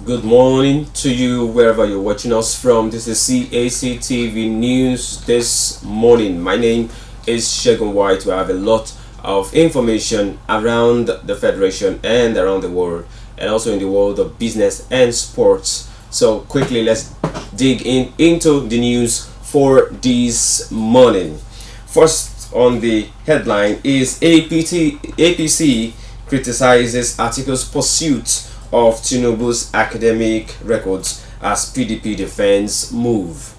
Good morning to you wherever you're watching us from. This is Cactv News this morning. My name is Shegun White. We have a lot of information around the Federation and around the world, and also in the world of business and sports. So quickly, let's dig into the news for this morning. First on the headline is APC criticizes article's pursuit of Tinubu's academic records as PDP defends move.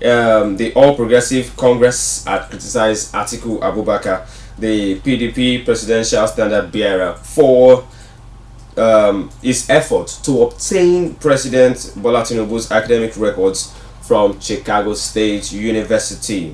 The All Progressive Congress had criticized Atiku Abubakar, the PDP presidential standard bearer, for his effort to obtain President Bola Tinubu's academic records from Chicago State University.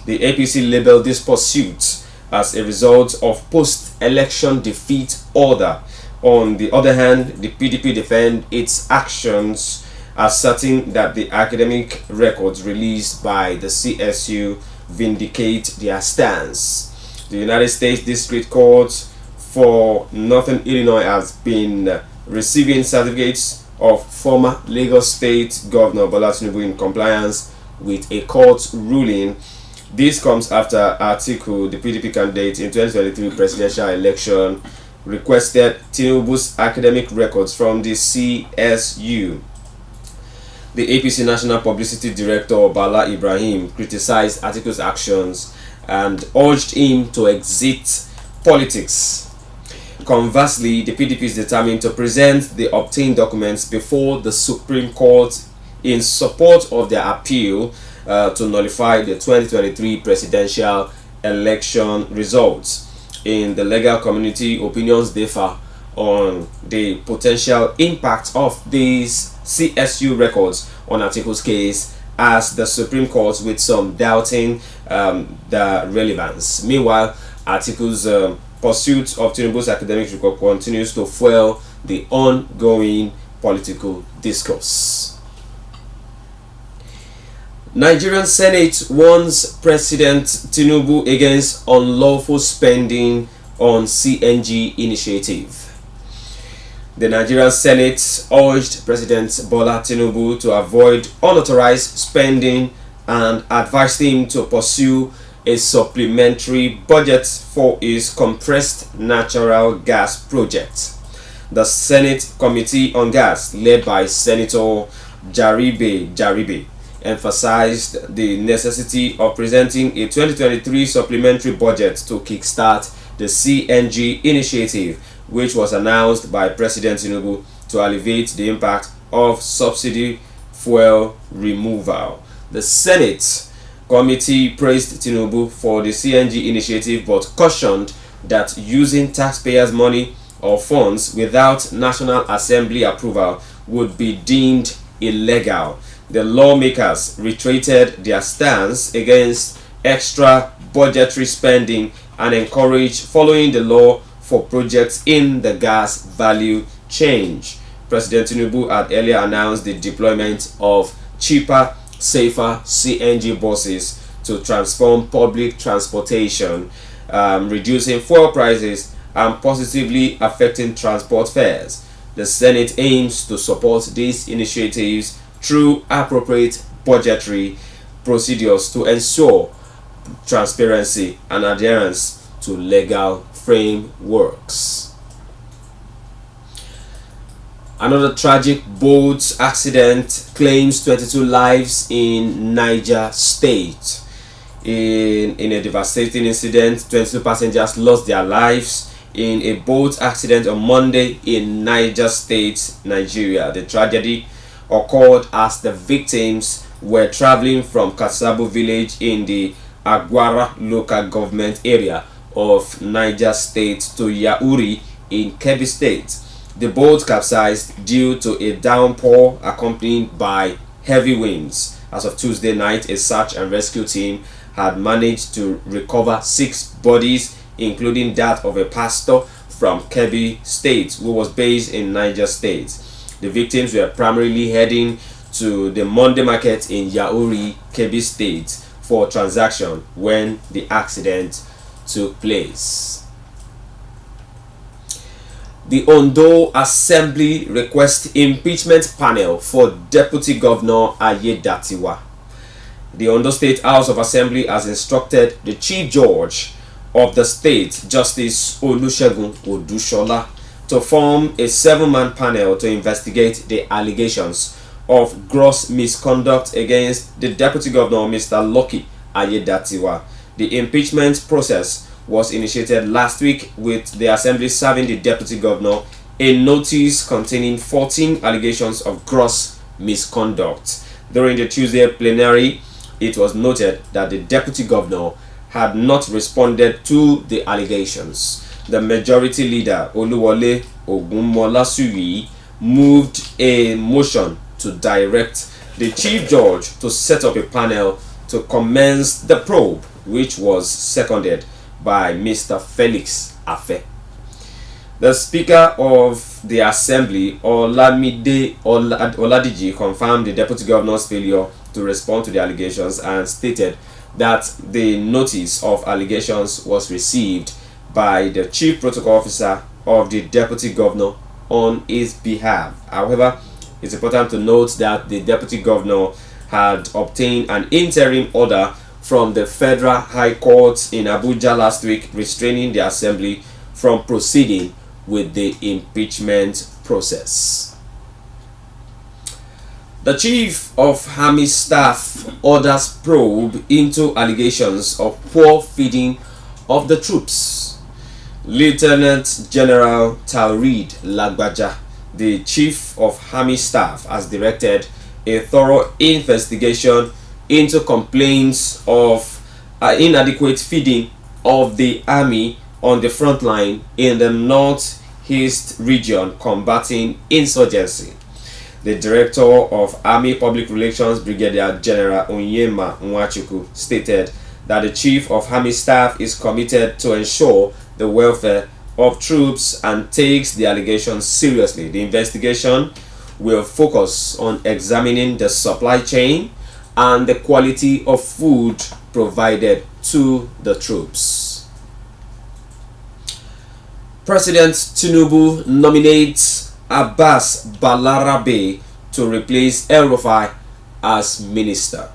The APC labeled this pursuit as a result of post-election defeat order. On the other hand, the PDP defend its actions, asserting that the academic records released by the CSU vindicate their stance. The United States District Court for Northern Illinois has been receiving certificates of former Lagos State Governor Bola Tinubu in compliance with a court ruling. This comes after Atiku, the PDP candidate in 2023 presidential election, requested Tinubu's academic records from the CSU. The APC National Publicity Director Bala Ibrahim criticized Atiku's actions and urged him to exit politics. Conversely, the PDP is determined to present the obtained documents before the Supreme Court in support of their appeal to nullify the 2023 presidential election results. In the legal community, opinions differ on the potential impact of these CSU records on Atiku's case, as the Supreme Court with some doubting the relevance. Meanwhile, Atiku's pursuit of Tinubu's academic record continues to fuel the ongoing political discourse. Nigerian Senate warns President Tinubu against unlawful spending on CNG initiative. The Nigerian Senate urged President Bola Tinubu to avoid unauthorized spending and advised him to pursue a supplementary budget for his compressed natural gas project. The Senate Committee on Gas, led by Senator Jaribe, emphasized the necessity of presenting a 2023 supplementary budget to kickstart the CNG initiative, which was announced by President Tinubu to alleviate the impact of subsidy fuel removal. The Senate committee praised Tinubu for the CNG initiative but cautioned that using taxpayers' money or funds without National Assembly approval would be deemed illegal. The lawmakers reiterated their stance against extra budgetary spending and encouraged following the law for projects in the gas value chain. President Tinubu had earlier announced the deployment of cheaper, safer CNG buses to transform public transportation, reducing fuel prices and positively affecting transport fares. The Senate aims to support these initiatives through appropriate budgetary procedures to ensure transparency and adherence to legal frameworks. Another tragic boat accident claims 22 lives in Niger State. In a devastating incident, 22 passengers lost their lives in a boat accident on Monday in Niger State, Nigeria. The tragedy occurred as the victims were traveling from Kasabu village in the Agwara local government area of Niger State to Yauri in Kebbi State. The boat capsized due to a downpour accompanied by heavy winds. As of Tuesday night, a search and rescue team had managed to recover 6 bodies, including that of a pastor from Kebbi State who was based in Niger State. The victims were primarily heading to the Monday market in Yauri, Kebbi State for transaction when the accident took place. The Ondo Assembly requests impeachment panel for Deputy Governor Ayedatiwa. The Ondo State House of Assembly has instructed the Chief Judge of the state, Justice Olusegun Odushola, to form a 7-man panel to investigate the allegations of gross misconduct against the Deputy Governor, Mr. Lucky Ayedatiwa. The impeachment process was initiated last week, with the Assembly serving the Deputy Governor a notice containing 14 allegations of gross misconduct. During the Tuesday plenary, it was noted that the Deputy Governor had not responded to the allegations. The majority leader, Oluwole Ogunmolasuyi, moved a motion to direct the Chief Judge to set up a panel to commence the probe, which was seconded by Mr. Felix Afe. The Speaker of the Assembly, Olamide Oladiji, confirmed the Deputy Governor's failure to respond to the allegations and stated that the notice of allegations was received by the Chief Protocol Officer of the Deputy Governor on his behalf. However, it's important to note that the Deputy Governor had obtained an interim order from the Federal High Court in Abuja last week, restraining the Assembly from proceeding with the impeachment process. The Chief of Army Staff orders probe into allegations of poor feeding of the troops. Lieutenant General Taurid Lagbaja, the Chief of Army Staff, has directed a thorough investigation into complaints of inadequate feeding of the army on the front line in the northeast region combating insurgency. The Director of Army Public Relations, Brigadier General Onyema Nwachukwu, stated that the Chief of Army Staff is committed to ensure the welfare of troops and takes the allegations seriously. The investigation will focus on examining the supply chain and the quality of food provided to the troops. President Tinubu nominates Abbas Balarabe to replace El Rufai as minister.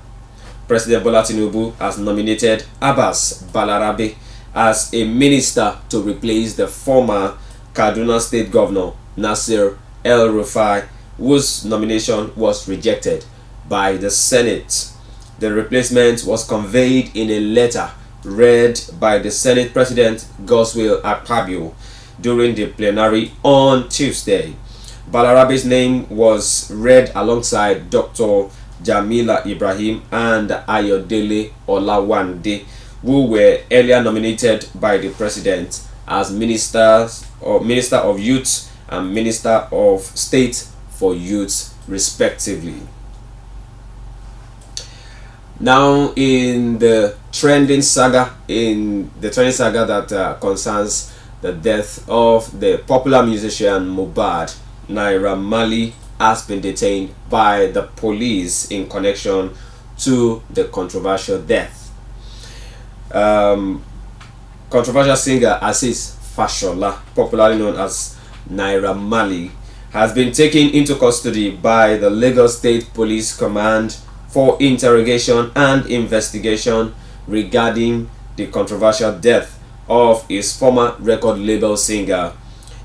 President Bola Tinubu has nominated Abbas Balarabe as a minister to replace the former Kaduna State Governor Nasir El Rufai, whose nomination was rejected by the Senate. The replacement was conveyed in a letter read by the Senate President Godswill Akpabio during the plenary on Tuesday. Balarabe's name was read alongside Dr. Jamila Ibrahim and Ayodele Olawande, who were earlier nominated by the President as Minister of Youth and Minister of State for Youth, respectively. Now, in the trending saga that concerns the death of the popular musician Mohbad, Naira Marley has been detained by the police in connection to the controversial death. Controversial singer Azeez Fashola, popularly known as Naira Marley, has been taken into custody by the Lagos State Police Command for interrogation and investigation regarding the controversial death of his former record label singer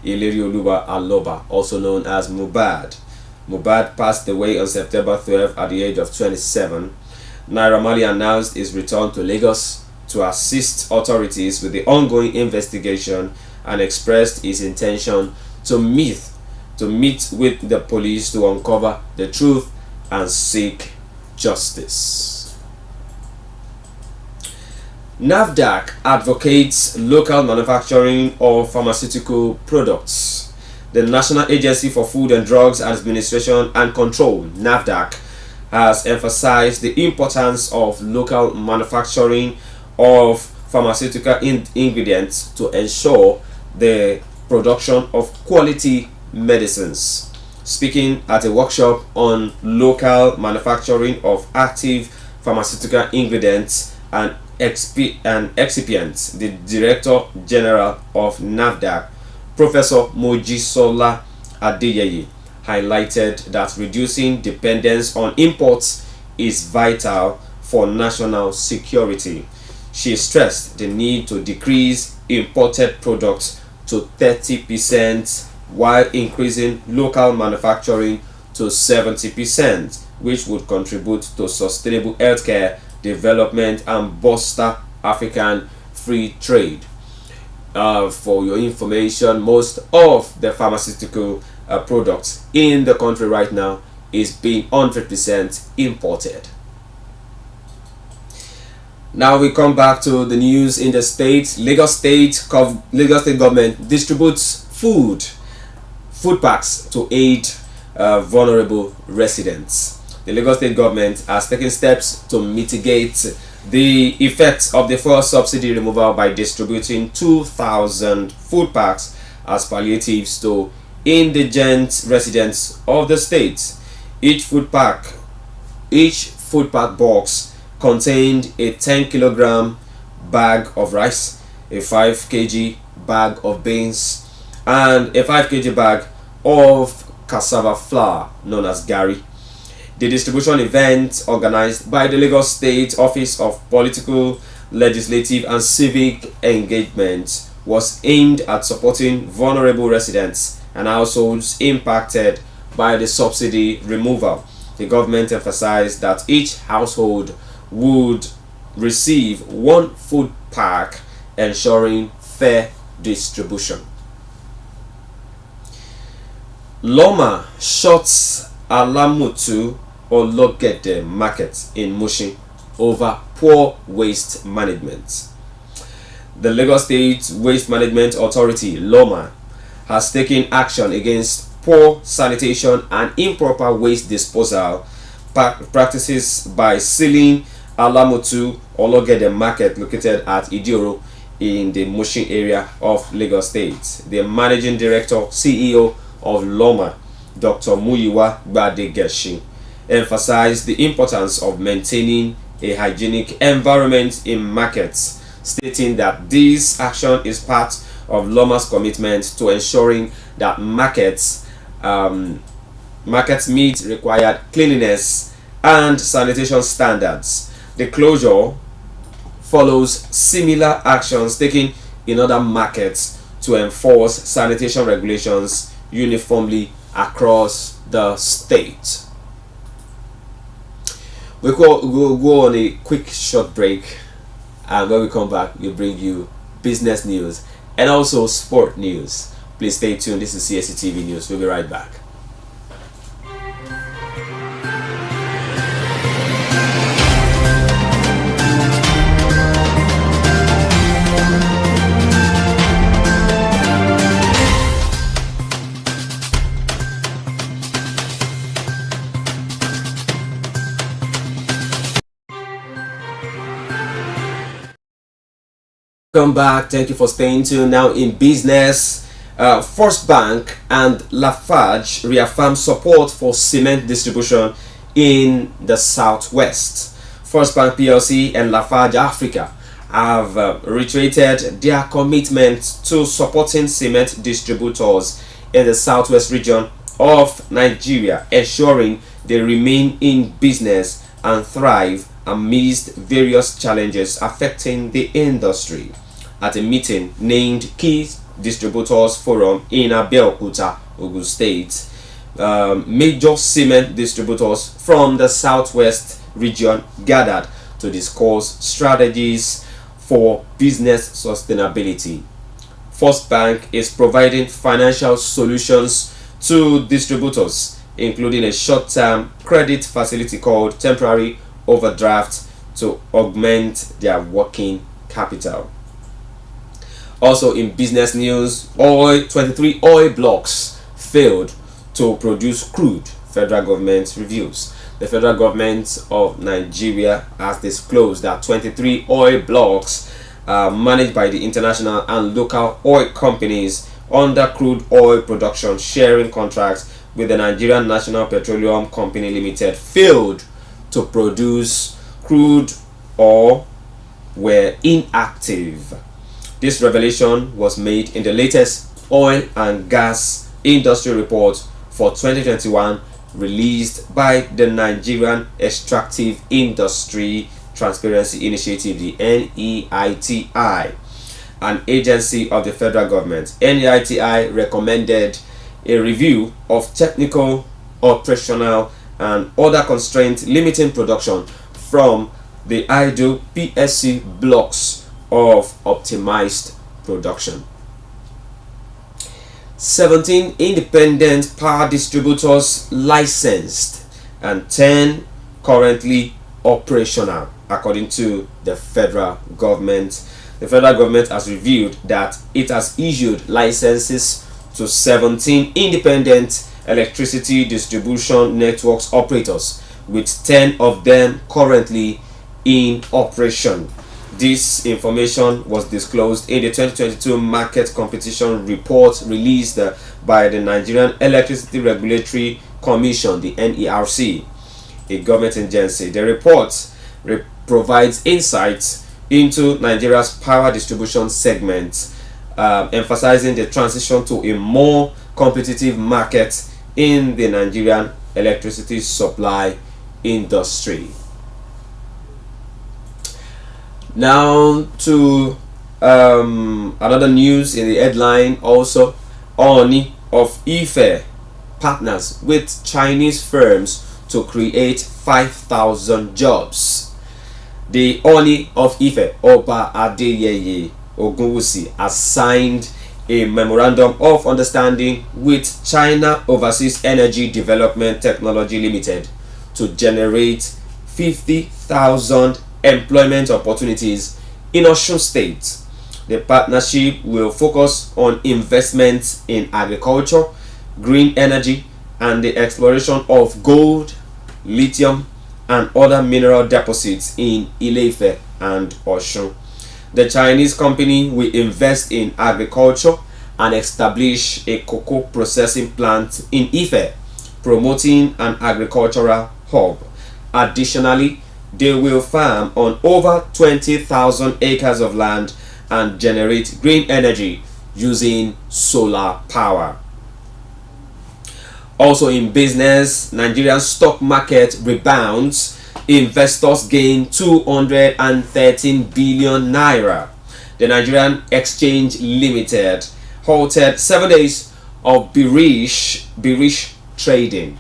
Ilerioluwa Aloba, also known as Mohbad. Mohbad passed away on September 12 at the age of 27. Naira Marley announced his return to Lagos to assist authorities with the ongoing investigation and expressed his intention to meet with the police to uncover the truth and seek justice. NAFDAC advocates local manufacturing of pharmaceutical products. The National Agency for Food and Drugs Administration and Control, NAFDAC, has emphasized the importance of local manufacturing of pharmaceutical ingredients to ensure the production of quality medicines. Speaking at a workshop on local manufacturing of active pharmaceutical ingredients and excipients, the Director General of NAFDAC, Professor Mojisola Adeyeye highlighted that reducing dependence on imports is vital for national security. She stressed the need to decrease imported products to 30% while increasing local manufacturing to 70%, which would contribute to sustainable healthcare development and bolster African free trade. For your information, most of the pharmaceutical products in the country right now is being 100% imported. Now we come back to the news in the state. Lagos State government distributes food packs to aid vulnerable residents. The Lagos State government has taken steps to mitigate the effects of the fuel subsidy removal by distributing 2,000 food packs as palliatives to indigent residents of the state. Each food pack box contained a 10-kilogram bag of rice, a 5 kg bag of beans, and a 5 kg bag of cassava flour known as gari. The distribution event, organized by the Lagos State Office of Political, Legislative and Civic Engagement, was aimed at supporting vulnerable residents and households impacted by the subsidy removal. The government emphasized that each household would receive one food pack, ensuring fair distribution. Loma shuts Alamutu Ologede market in Mushin over poor waste management. The Lagos State Waste Management Authority, Loma, has taken action against poor sanitation and improper waste disposal practices by sealing Alamutu Ologede market located at Idioro in the Mushin area of Lagos State. The managing director, CEO of Loma, Dr. Muyiwa Gbadegeshi, emphasized the importance of maintaining a hygienic environment in markets, stating that this action is part of Loma's commitment to ensuring that markets meet required cleanliness and sanitation standards. The closure follows similar actions taken in other markets to enforce sanitation regulations uniformly across the state. We'll go on a quick short break, and when we come back, we'll bring you business news and also sport news. Please stay tuned. This is Cactv News. We'll be right back. Welcome back. Thank you for staying tuned. Now in business, First Bank and Lafarge reaffirm support for cement distribution in the southwest. First Bank PLC and Lafarge Africa have reiterated their commitment to supporting cement distributors in the southwest region of Nigeria, ensuring they remain in business and thrive amidst various challenges affecting the industry. At a meeting named Key Distributors Forum in Abeokuta, Ogun State, major cement distributors from the southwest region gathered to discuss strategies for business sustainability. First Bank is providing financial solutions to distributors, including a short-term credit facility called temporary overdraft to augment their working capital. Also in business news, 23 oil blocks failed to produce crude, federal government reviews. The federal government of Nigeria has disclosed that 23 oil blocks managed by the international and local oil companies under crude oil production sharing contracts with the Nigerian National Petroleum Company Limited failed to produce crude or were inactive. This revelation was made in the latest Oil and Gas Industry Report for 2021 released by the Nigerian Extractive Industry Transparency Initiative, the NEITI, an agency of the federal government. NEITI recommended a review of technical, operational, and other constraints limiting production from the idle PSC blocks of optimized production. 17 independent power distributors licensed and 10 currently operational, according to the federal government. The federal government has revealed that it has issued licenses to 17 independent electricity distribution networks operators, with 10 of them currently in operation. This information was disclosed in the 2022 Market Competition Report released by the Nigerian Electricity Regulatory Commission, the NERC, a government agency. The report provides insights into Nigeria's power distribution segment, emphasizing the transition to a more competitive market in the Nigerian electricity supply industry. Now to another news in the headline also. Oni of Ife partners with Chinese firms to create 5,000 jobs. The Oni of Ife, Oba Adeyeye Ogunwusi, has signed a memorandum of understanding with China Overseas Energy Development Technology Limited to generate 50,000 employment opportunities in Osun State. The partnership will focus on investments in agriculture, green energy, and the exploration of gold, lithium, and other mineral deposits in Ile-Ife and Osun. The Chinese company will invest in agriculture and establish a cocoa processing plant in Ife, promoting an agricultural hub. Additionally, they will farm on over 20,000 acres of land and generate green energy using solar power. Also in business, Nigerian stock market rebounds. Investors gain 213 billion naira. The Nigerian Exchange Limited halted 7 days of bearish trading,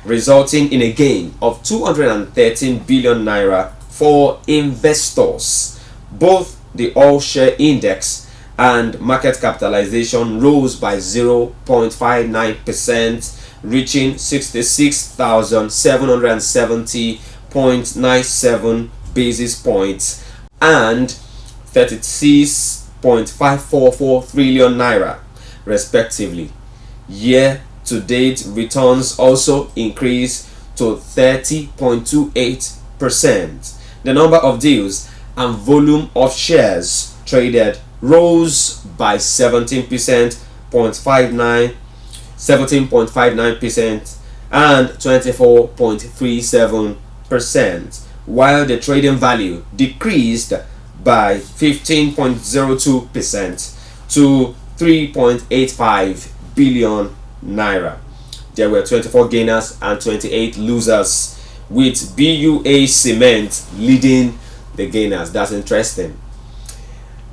resulting in a gain of 213 billion naira for investors. Both the all share index and market capitalization rose by 0.59%, reaching 66,770.97 basis points and 36.544 trillion naira respectively. Year to date returns also increased to 30.28%. The number of deals and volume of shares traded rose by 17.59% and 24.37%, while the trading value decreased by 15.02% to 3.85 billion naira. There were 24 gainers and 28 losers, with BUA Cement leading the gainers. That's interesting.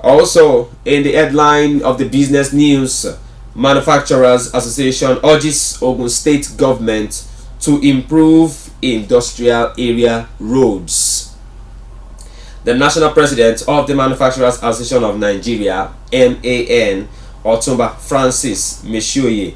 Also, in the headline of the business news, Manufacturers Association urges Ogun State government to improve industrial area roads. The national president of the Manufacturers Association of Nigeria, MAN, Otumba Francis Meshoye,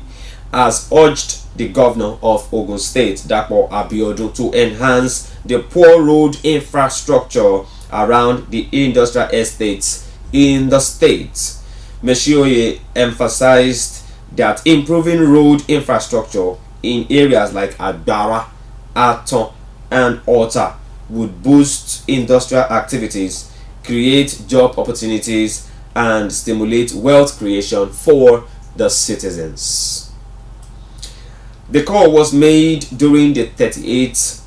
has urged the governor of Ogun State, Dapo Abiodun, to enhance the poor road infrastructure around the industrial estates in the state. Meshoye emphasized that improving road infrastructure in areas like Agbara, Aton, and Ota would boost industrial activities, create job opportunities, and stimulate wealth creation for the citizens. The call was made during the 38th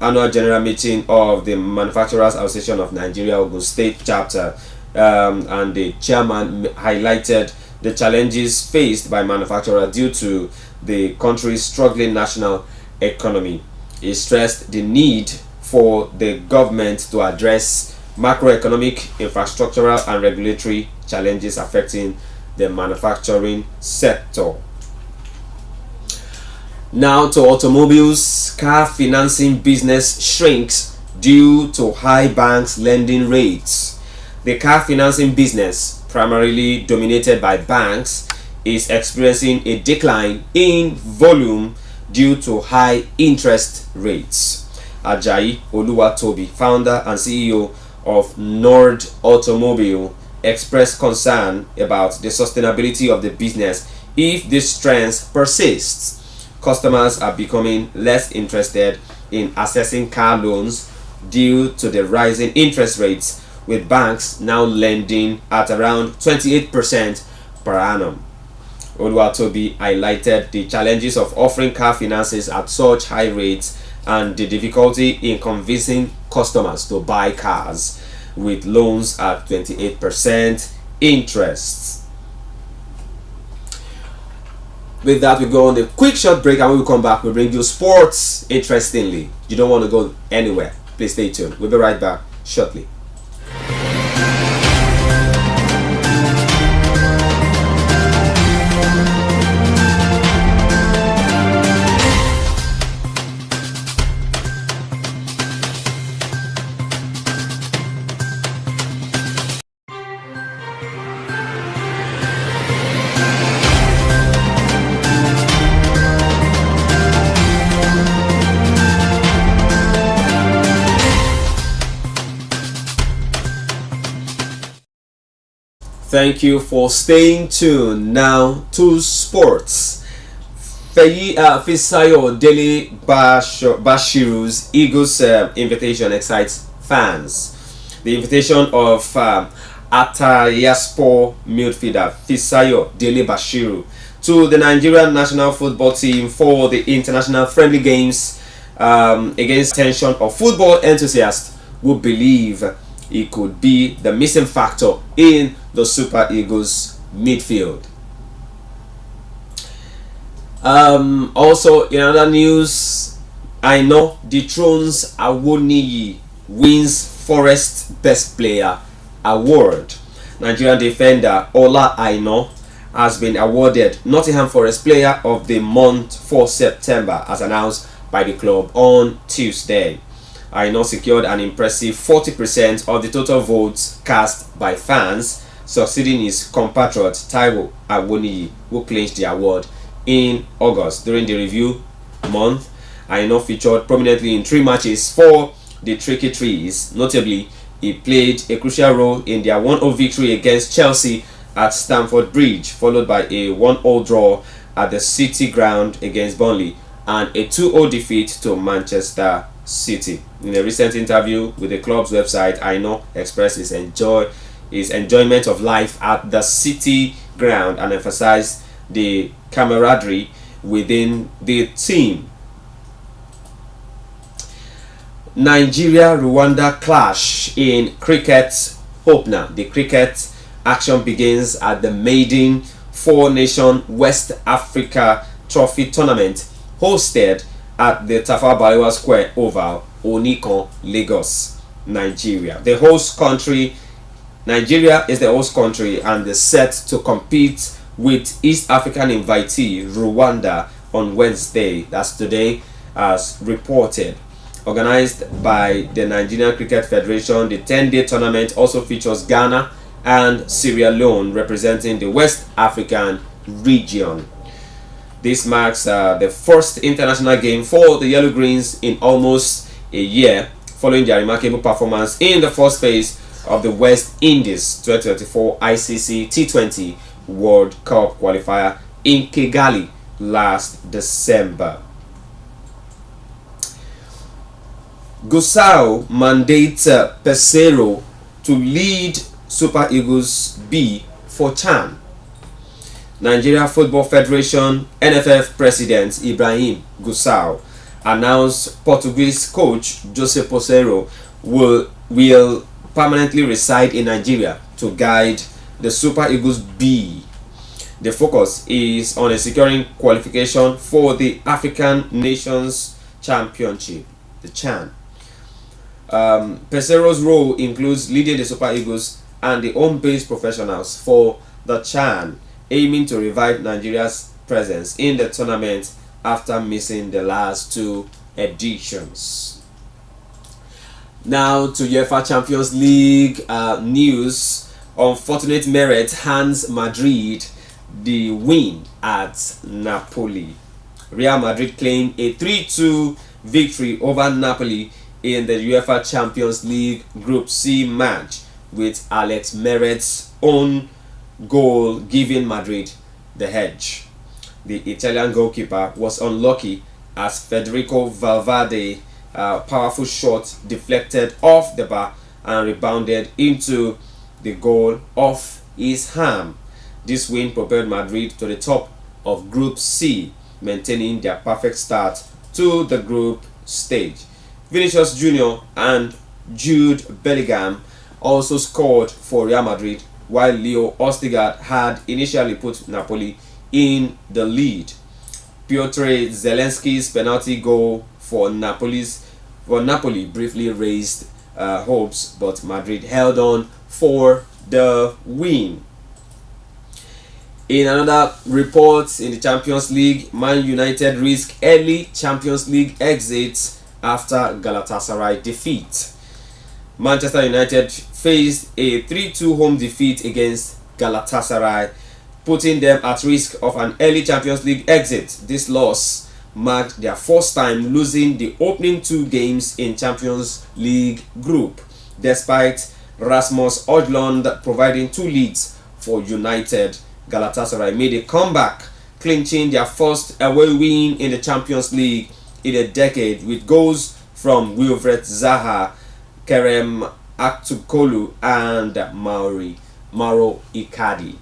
annual general meeting of the Manufacturers Association of Nigeria Ogun State chapter, and the chairman highlighted the challenges faced by manufacturers due to the country's struggling national economy. He stressed the need for the government to address macroeconomic, infrastructural, and regulatory challenges affecting the manufacturing sector. Now to automobiles. Car financing business shrinks due to high banks lending rates. The car financing business, primarily dominated by banks, is experiencing a decline in volume due to high interest rates. Ajayi Oluwatobi, founder and CEO of Nord Automobile, expressed concern about the sustainability of the business if this trend persists. Customers are becoming less interested in accessing car loans due to the rising interest rates, with banks now lending at around 28% per annum. Oluwatobi highlighted the challenges of offering car finances at such high rates and the difficulty in convincing customers to buy cars with loans at 28% interest. With that, we go on a quick short break, and when we come back, we bring you sports. Interestingly, you don't want to go anywhere. Please stay tuned. We'll be right back shortly. Thank you for staying tuned. Now to sports. Fisayo Dele Bashiru's Eagles invitation excites fans. The invitation of Atayaspor midfielder Fisayo Dele Bashiru to the Nigerian national football team for the international friendly games against attention of football enthusiasts who believe he could be the missing factor in the Super Eagles midfield. Also, in other news, I know dethrones Awoniyi, wins Forest Best Player award. Nigerian defender Ola Aino has been awarded Nottingham Forest Player of the Month for September, as announced by the club on Tuesday. Aino secured an impressive 40% of the total votes cast by fans, succeeding his compatriot Taiwo Awoniyi, who clinched the award in August. During the review month, Aino featured prominently in 3 matches for the Tricky Trees. Notably, he played a crucial role in their 1-0 victory against Chelsea at Stamford Bridge, followed by a 1-0 draw at the City ground against Burnley and a 2-0 defeat to Manchester City. In a recent interview with the club's website, Aino expressed his enjoyment of life at the City ground and emphasized the camaraderie within the team. Nigeria-Rwanda clash in cricket opener. The cricket action begins at the maiden 4-nation West Africa Trophy tournament hosted at the Tafawa Balewa Square Oval, Onikon, Lagos, Nigeria. The host country, Nigeria is the host country and is set to compete with East African invitee Rwanda on Wednesday, that's today, as reported. Organized by the Nigerian Cricket Federation, the 10-day tournament also features Ghana and Sierra Leone representing the West African region. This marks the first international game for the Yellow Greens in almost a year, following their remarkable performance in the first phase of the West Indies 2024 ICC T20 World Cup qualifier in Kigali last December. Gusau mandates Pesero to lead Super Eagles B for CHAN. Nigeria Football Federation NFF President Ibrahim Gusau announced Portuguese coach Jose Pesero will permanently reside in Nigeria to guide the Super Eagles B. The focus is on securing qualification for the African Nations Championship, the CHAN. Pesero's role includes leading the Super Eagles and the home-based professionals for the CHAN, aiming to revive Nigeria's presence in the tournament after missing the last two editions. Now to UEFA Champions League news. Unfortunate merit hands Madrid the win at Napoli. Real Madrid claimed a 3-2 victory over Napoli in the UEFA Champions League Group C match, with Alex Meret's own goal giving Madrid the edge. The Italian goalkeeper was unlucky as Federico Valverde powerful shot deflected off the bar and rebounded into the goal of his arm. This win propelled Madrid to the top of Group C, maintaining their perfect start to the group stage. Vinicius Jr. and Jude Bellingham also scored for Real Madrid, while Leo Ostigard had initially put Napoli in the lead. Piotr Zelensky's penalty goal for Napoli briefly raised hopes, but Madrid held on for the win. In another report in the Champions League, Man United risk early Champions League exits after Galatasaray defeat. Manchester United faced a 3-2 home defeat against Galatasaray, putting them at risk of an early Champions League exit. This loss marked their first time losing the opening two games in Champions League group, despite Rasmus Højlund providing two leads for United. Galatasaray made a comeback, clinching their first away win in the Champions League in a decade with goals from Wilfred Zaha, Kerem Aktürkoğlu and Mauro Icardi.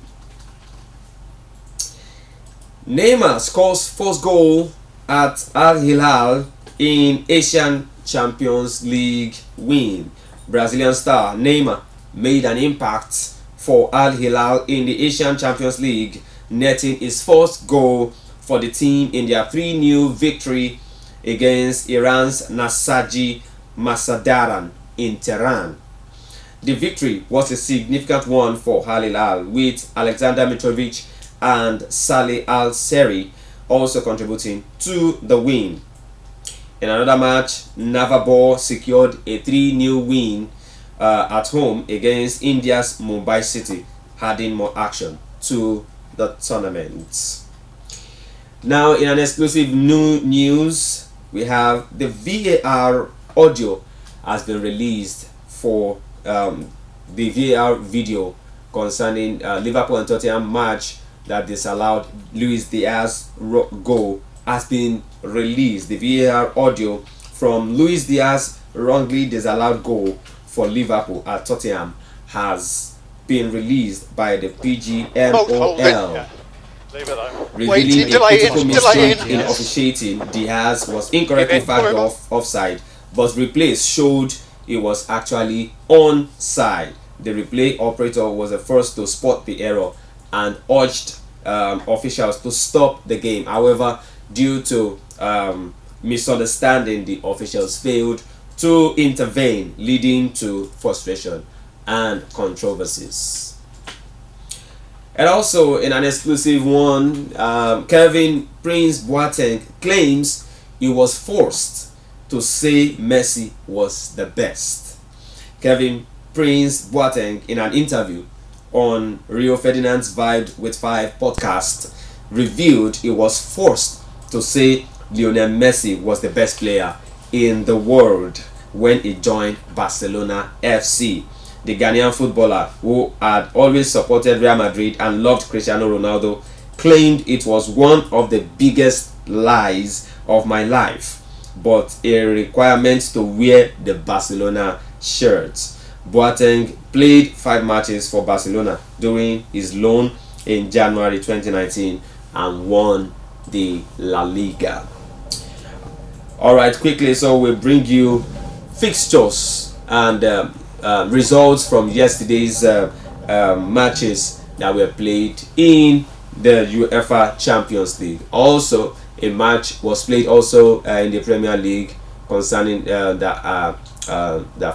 Neymar scores first goal at Al Hilal in Asian Champions League win. Brazilian star Neymar made an impact for Al Hilal in the Asian Champions League, netting his first goal for the team in their 3-0 victory against Iran's Nasaji Masadaran in Tehran. The victory was a significant one for Al Hilal, with Alexander Mitrovic and Saleh Al-Seri also contributing to the win. In another match, Navabor secured a 3-0 win at home against India's Mumbai City, adding more action to the tournament. Now, in an exclusive new news, we have the VAR audio has been released for the VAR video concerning Liverpool and Tottenham match that disallowed Luis Diaz goal has been released. The VAR audio from Luis Diaz wrongly disallowed goal for Liverpool at Tottenham has been released by the PGMOL. Revealing a critical mistake in officiating. Diaz was incorrectly flagged offside, but replays showed it was actually onside. The replay operator was the first to spot the error and urged officials to stop the game. However, due to misunderstanding, the officials failed to intervene, leading to frustration and controversies. And also, in an exclusive one, Kevin Prince Boateng claims he was forced to say Messi was the best. Kevin Prince Boateng, in an interview on Rio Ferdinand's Vibe with 5 podcast, revealed he was forced to say Lionel Messi was the best player in the world when he joined Barcelona FC. The Ghanaian footballer, who had always supported Real Madrid and loved Cristiano Ronaldo, claimed it was one of the biggest lies of my life, but a requirement to wear the Barcelona shirts. Boateng played 5 matches for Barcelona during his loan in January 2019 and won the La Liga. Alright, quickly, so we'll bring you fixtures and results from yesterday's matches that were played in the UEFA Champions League. Also, a match was played also in the Premier League concerning that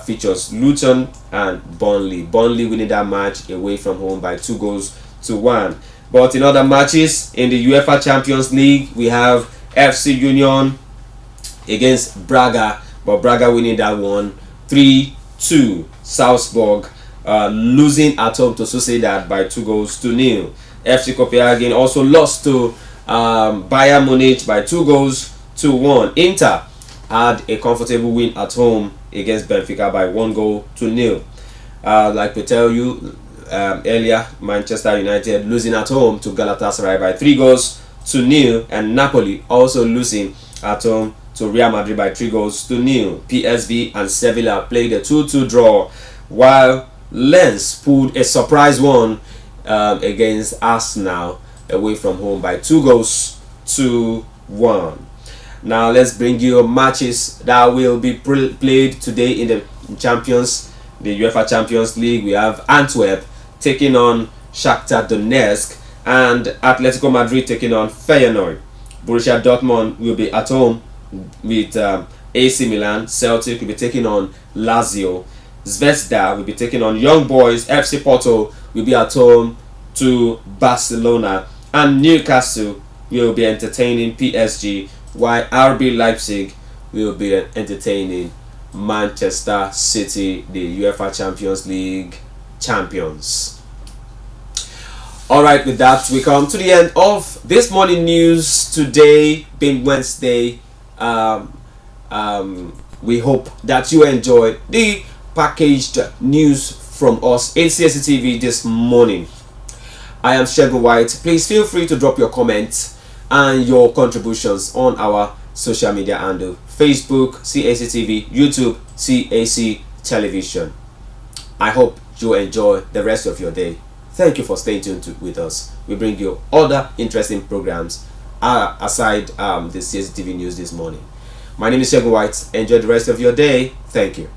features Luton and Burnley. Burnley winning that match away from home by 2-1. But in other matches in the UEFA Champions League, we have FC Union against Braga, but Braga winning that one 3-2. Salzburg losing at home to Sociedad by 2-0. FC Copenhagen also lost to Bayern Munich by 2-1. Inter had a comfortable win at home against Benfica by 1-0. Like we tell you earlier, Manchester United losing at home to Galatasaray by 3-0, and Napoli also losing at home to Real Madrid by 3-0. PSV and Sevilla played a 2-2 draw, while Lens pulled a surprise one against Arsenal away from home by 2-1. Now let's bring you matches that will be played today in the UEFA Champions League. We have Antwerp taking on Shakhtar Donetsk and Atletico Madrid taking on Feyenoord. Borussia Dortmund will be at home with AC Milan. Celtic will be taking on Lazio. Zvezda will be taking on Young Boys. FC Porto will be at home to Barcelona, and Newcastle will be entertaining PSG, while RB Leipzig will be entertaining Manchester City, the UEFA Champions League champions. Alright, with that we come to the end of this morning news today, being Wednesday. We hope that you enjoyed the packaged news from us in Cactv this morning. I am Shegun White. Please feel free to drop your comments and your contributions on our social media handle: Facebook Cactv, YouTube CAC Television. I hope you enjoy the rest of your day. Thank you for staying tuned with us. We bring you other interesting programs aside the Cactv news this morning. My name is Shegun White. Enjoy the rest of your day. Thank you.